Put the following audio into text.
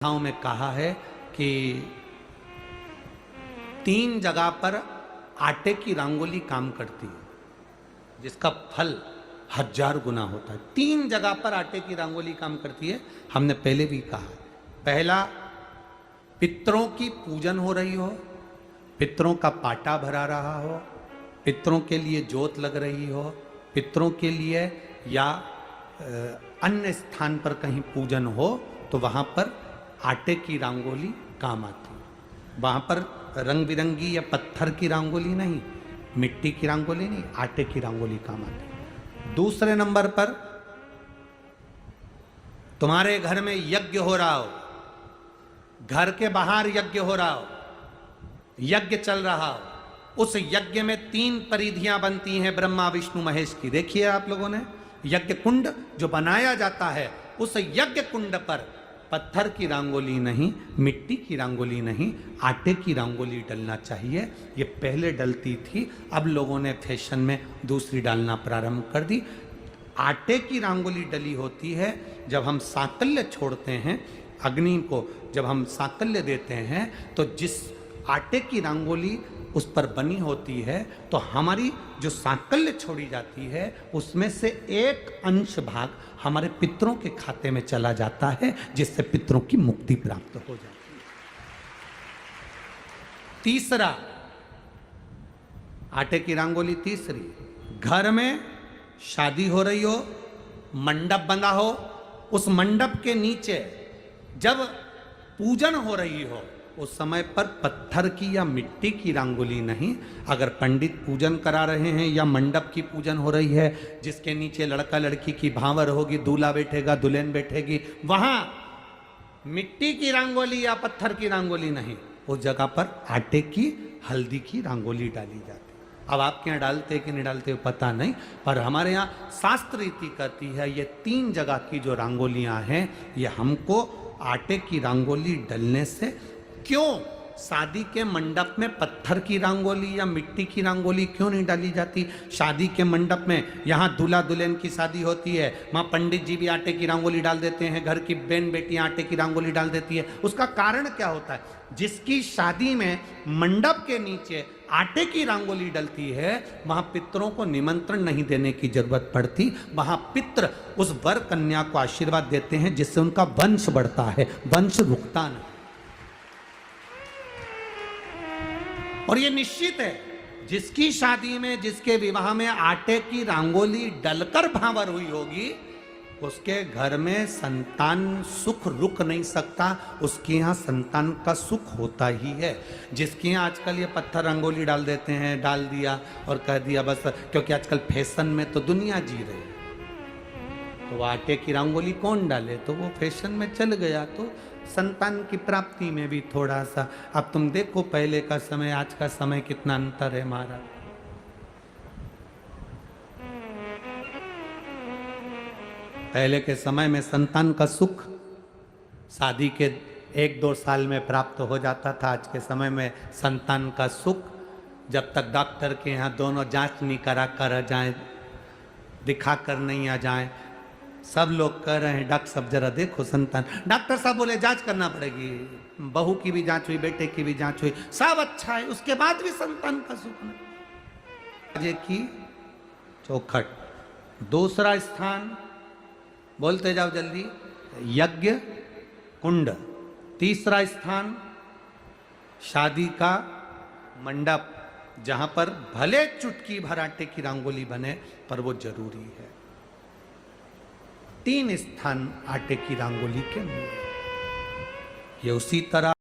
में कहा है कि 3 जगह पर आटे की रंगोली काम करती है जिसका फल 1000 गुना होता है। 3 जगह पर आटे की रंगोली काम करती है। हमने पहले भी कहा, पहला पितरों की पूजन हो रही हो, पितरों का पाटा भरा रहा हो, पितरों के लिए जोत लग रही हो, पितरों के लिए या अन्य स्थान पर कहीं पूजन हो तो वहां पर आटे की रंगोली काम आती है। वहां पर रंग बिरंगी या पत्थर की रंगोली नहीं, मिट्टी की रंगोली नहीं, आटे की रंगोली काम आती है। दूसरे नंबर पर तुम्हारे घर में यज्ञ हो रहा हो, घर के बाहर यज्ञ हो रहा हो, यज्ञ चल रहा हो, उस यज्ञ में 3 परिधियां बनती हैं ब्रह्मा विष्णु महेश की। देखिए आप लोगों ने, यज्ञ कुंड जो बनाया जाता है उस यज्ञ कुंड पर पत्थर की रंगोली नहीं, मिट्टी की रंगोली नहीं, आटे की रंगोली डलना चाहिए। ये पहले डलती थी, अब लोगों ने फैशन में दूसरी डालना प्रारंभ कर दी। आटे की रंगोली डली होती है जब हम सांकल्य छोड़ते हैं, अग्नि को जब हम सांकल्य देते हैं तो जिस आटे की रंगोली उस पर बनी होती है तो हमारी जो सांकल्य छोड़ी जाती है उसमें से एक अंश भाग हमारे पितरों के खाते में चला जाता है, जिससे पितरों की मुक्ति प्राप्त हो जाती है। तीसरा, आटे की रंगोली तीसरी, घर में शादी हो रही हो, मंडप बंधा हो, उस मंडप के नीचे जब पूजन हो रही हो उस समय पर पत्थर की या मिट्टी की रंगोली नहीं। अगर पंडित पूजन करा रहे हैं या मंडप की पूजन हो रही है जिसके नीचे लड़का लड़की की भांवर होगी, दूल्हा बैठेगा, दुल्हन बैठेगी, वहां मिट्टी की रंगोली या पत्थर की रंगोली नहीं, उस जगह पर आटे की हल्दी की रंगोली डाली जाती है। अब आपके यहाँ डालते कि नहीं डालते पता नहीं, पर हमारे यहाँ शास्त्र रीति कहती है ये 3 जगह की जो रंगोलियां हैं ये हमको आटे की रंगोली डलने से, क्यों शादी के मंडप में पत्थर की रंगोली या मिट्टी की रंगोली क्यों नहीं डाली जाती? शादी के मंडप में यहाँ दूल्हा दुल्हन की शादी होती है, वहाँ पंडित जी भी आटे की रंगोली डाल देते हैं, घर की बहन बेटियां आटे की रंगोली डाल देती है। उसका कारण क्या होता है? जिसकी शादी में मंडप के नीचे आटे की रंगोली डलती है वहां पितरों को निमंत्रण नहीं देने की जरूरत पड़ती, वहां पितर उस वर कन्या को आशीर्वाद देते हैं जिससे उनका वंश बढ़ता है, वंश रुकता नहीं। और ये निश्चित है जिसकी शादी में, जिसके विवाह में आटे की रंगोली डलकर भांवर हुई होगी उसके घर में संतान सुख रुक नहीं सकता, उसके यहाँ संतान का सुख होता ही है। जिसके यहाँ आजकल ये पत्थर रंगोली डाल देते हैं, डाल दिया और कह दिया बस, क्योंकि आजकल फैशन में तो दुनिया जी रही है, तो वो आटे की रंगोली कौन डाले, तो वो फैशन में चल गया। तो संतान की प्राप्ति में भी थोड़ा सा, अब तुम देखो पहले का समय आज का समय कितना अंतर है हमारा। पहले के समय में संतान का सुख शादी के 1-2 साल में प्राप्त हो जाता था। आज के समय में संतान का सुख जब तक डॉक्टर के यहाँ दोनों जांच नहीं करा कर जाए, दिखा कर नहीं आ जाए। सब लोग कह रहे हैं डॉक्टर साहब जरा देखो संतान, डॉक्टर साहब बोले जांच करना पड़ेगी, बहू की भी जांच हुई, बेटे की भी जांच हुई, सब अच्छा है, उसके बाद भी संतान का सुख नहीं। की चौखट। दूसरा स्थान बोलते जाओ जल्दी, यज्ञ कुंड। तीसरा स्थान शादी का मंडप, जहां पर भले चुटकी भर आटे की रंगोली बने पर वो जरूरी है। 3 स्थान आटे की रंगोली के, ये उसी तरह